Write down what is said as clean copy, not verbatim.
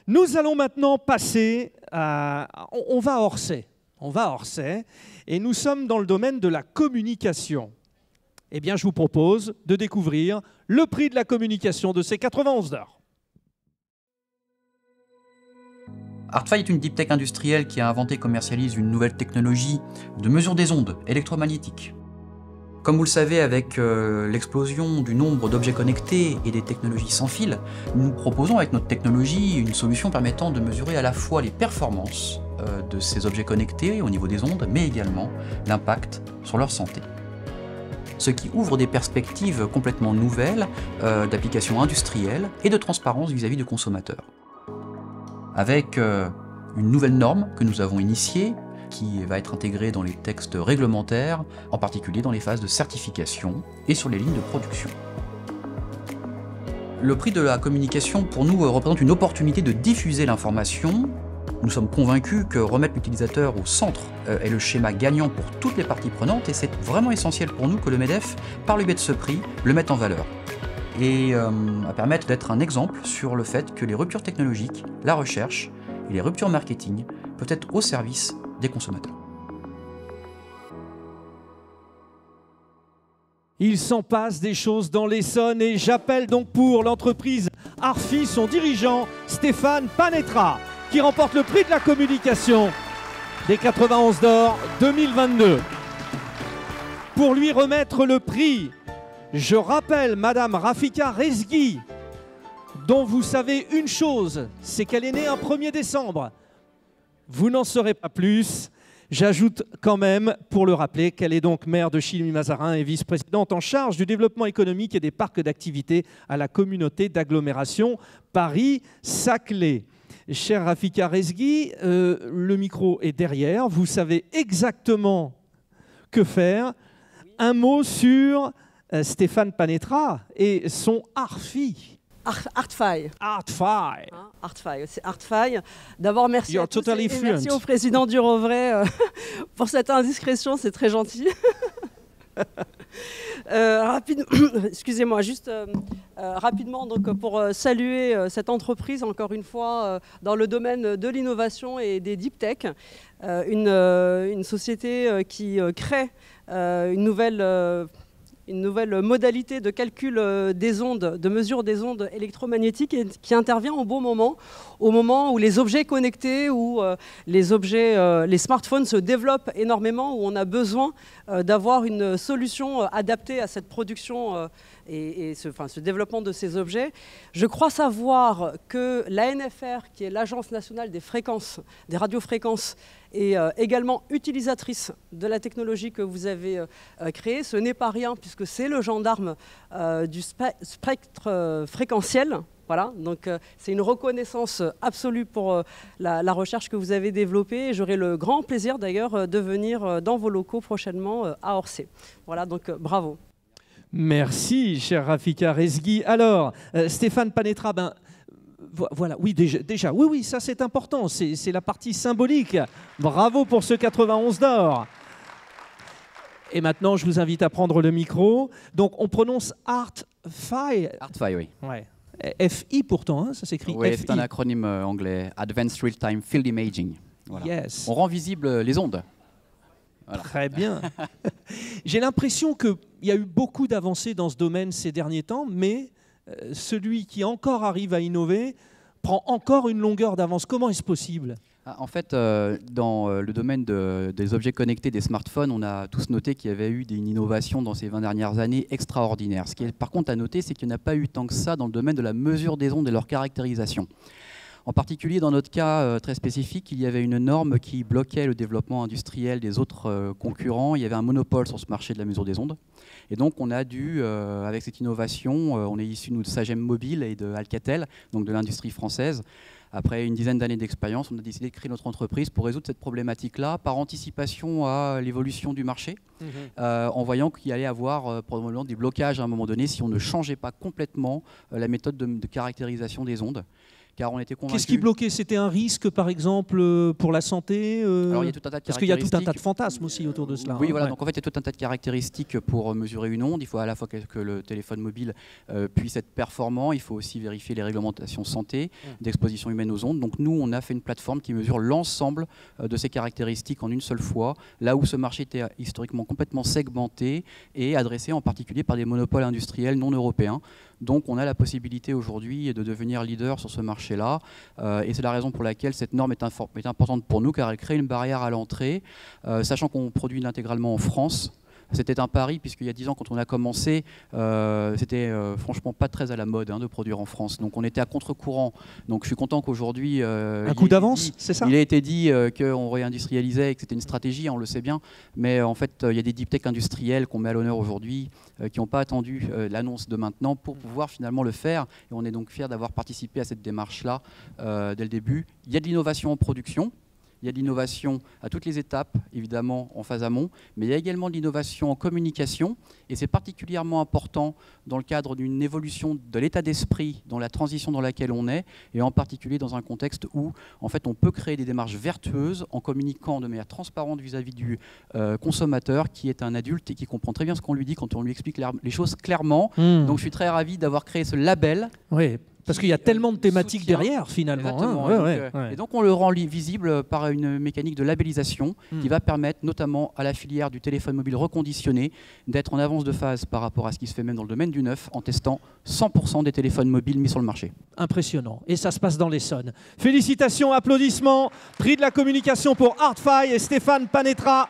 Nous allons maintenant passer à... On va à Orsay. On va à Orsay et nous sommes dans le domaine de la communication. Eh bien, je vous propose de découvrir le prix de la communication de ces 91 d'or. ArtFi est une deep tech industrielle qui a inventé et commercialise une nouvelle technologie de mesure des ondes électromagnétiques. Comme vous le savez, avec l'explosion du nombre d'objets connectés et des technologies sans fil, nous proposons avec notre technologie une solution permettant de mesurer à la fois les performances de ces objets connectés au niveau des ondes, mais également l'impact sur leur santé. Ce qui ouvre des perspectives complètement nouvelles d'applications industrielles et de transparence vis-à-vis du consommateur. Avec une nouvelle norme que nous avons initiée, qui va être intégrée dans les textes réglementaires, en particulier dans les phases de certification et sur les lignes de production. Le prix de la communication, pour nous, représente une opportunité de diffuser l'information. Nous sommes convaincus que remettre l'utilisateur au centre est le schéma gagnant pour toutes les parties prenantes et c'est vraiment essentiel pour nous que le MEDEF, par le biais de ce prix, le mette en valeur. Et à permettre d'être un exemple sur le fait que les ruptures technologiques, la recherche et les ruptures marketing peuvent être au service des consommateurs. Il s'en passe des choses dans l'Essonne et j'appelle donc pour l'entreprise ArtFi son dirigeant Stéphane Panetra qui remporte le prix de la communication des 91 d'or 2022. Pour lui remettre le prix, je rappelle Madame Rafika Rezgui, dont vous savez une chose, c'est qu'elle est née un 1er décembre. Vous n'en saurez pas plus. J'ajoute quand même, pour le rappeler, qu'elle est donc maire de Chilly-Mazarin et vice-présidente en charge du développement économique et des parcs d'activités à la communauté d'agglomération Paris-Saclay. Chère Rafika Rezgui, le micro est derrière. Vous savez exactement que faire. Un mot sur Stéphane Panetra et son ArtFi. ArtFi. ArtFi. ArtFi, c'est ArtFi. D'abord, merci You're à tous totally et merci au président Durovray pour cette indiscrétion, c'est très gentil. Excusez-moi, juste rapidement donc, pour saluer cette entreprise, encore une fois, dans le domaine de l'innovation et des deep tech, une société qui crée une nouvelle modalité de calcul des ondes, de mesure des ondes électromagnétiques et qui intervient au moment où les objets connectés, où les smartphones se développent énormément, où on a besoin d'avoir une solution adaptée à cette production et ce développement de ces objets. Je crois savoir que l'ANFR, qui est l'Agence nationale des fréquences, des radiofréquences, est également utilisatrice de la technologie que vous avez créée. Ce n'est pas rien puisque c'est le gendarme du spectre fréquentiel. Voilà, donc c'est une reconnaissance absolue pour la recherche que vous avez développée. J'aurai le grand plaisir d'ailleurs de venir dans vos locaux prochainement à Orsay. Voilà, donc bravo. Merci, cher Rafika Rezgui. Alors, Stéphane Panetra, voilà, oui, déjà, oui, ça c'est important, c'est la partie symbolique. Bravo pour ce 91 d'or. Et maintenant, je vous invite à prendre le micro. Donc, on prononce ArtFi. ArtFi, oui. Ouais. FI pourtant, hein, ça s'écrit oui, FI. C'est un acronyme anglais, Advanced Real-Time Field Imaging. Voilà. Yes. On rend visible les ondes. Voilà. Très bien. J'ai l'impression qu'il y a eu beaucoup d'avancées dans ce domaine ces derniers temps, mais celui qui encore arrive à innover prend encore une longueur d'avance. Comment est-ce possible ? En fait, dans le domaine des objets connectés, des smartphones, on a tous noté qu'il y avait eu une innovation dans ces 20 dernières années extraordinaire. Ce qui est par contre à noter, c'est qu'il n'y en a pas eu tant que ça dans le domaine de la mesure des ondes et leur caractérisation. En particulier, dans notre cas très spécifique, il y avait une norme qui bloquait le développement industriel des autres concurrents. Il y avait un monopole sur ce marché de la mesure des ondes. Et donc, on a dû, avec cette innovation, on est issu nous, de Sagem Mobile et de Alcatel, donc de l'industrie française. Après une dizaine d'années d'expérience, on a décidé de créer notre entreprise pour résoudre cette problématique-là par anticipation à l'évolution du marché, en voyant qu'il allait y avoir probablement des blocages à un moment donné si on ne changeait pas complètement la méthode de caractérisation des ondes, car on était convaincus... Qu'est-ce qui bloquait? C'était un risque, par exemple, pour la santé Alors, il y a tout un tas de Parce qu'il y a tout un tas de fantasmes aussi autour de cela. Oui, hein. voilà. Ouais. Donc en fait, il y a tout un tas de caractéristiques pour mesurer une onde. Il faut à la fois que le téléphone mobile puisse être performant. Il faut aussi vérifier les réglementations santé, d'exposition humaine aux ondes. Donc nous, on a fait une plateforme qui mesure l'ensemble de ces caractéristiques en une seule fois, là où ce marché était historiquement complètement segmenté et adressé en particulier par des monopoles industriels non européens. Donc on a la possibilité aujourd'hui de devenir leader sur ce marché-là. Et c'est la raison pour laquelle cette norme est importante pour nous, car elle crée une barrière à l'entrée, sachant qu'on produit intégralement en France. C'était un pari, puisqu'il y a 10 ans, quand on a commencé, c'était franchement pas très à la mode de produire en France. Donc on était à contre-courant. Donc je suis content qu'aujourd'hui... un coup d'avance, c'est ça? Il a été dit qu'on réindustrialisait et que c'était une stratégie, on le sait bien. Mais en fait, il y a des deep tech industriels qu'on met à l'honneur aujourd'hui, qui n'ont pas attendu l'annonce de maintenant pour pouvoir finalement le faire. Et on est donc fiers d'avoir participé à cette démarche-là dès le début. Il y a de l'innovation en production. Il y a de l'innovation à toutes les étapes, évidemment en phase amont, mais il y a également de l'innovation en communication, et c'est particulièrement important dans le cadre d'une évolution de l'état d'esprit, dans la transition dans laquelle on est, et en particulier dans un contexte où en fait, on peut créer des démarches vertueuses en communiquant de manière transparente vis-à-vis du consommateur, qui est un adulte et qui comprend très bien ce qu'on lui dit quand on lui explique les choses clairement. Donc je suis très ravi d'avoir créé ce label. Oui. Parce qu'il y a tellement de thématiques derrière, finalement. Et donc, on le rend visible par une mécanique de labellisation qui va permettre, notamment à la filière du téléphone mobile reconditionné, d'être en avance de phase par rapport à ce qui se fait même dans le domaine du neuf, en testant 100% des téléphones mobiles mis sur le marché. Impressionnant. Et ça se passe dans l'Essonne. Félicitations, applaudissements. Prix de la communication pour Artfy et Stéphane Panetra.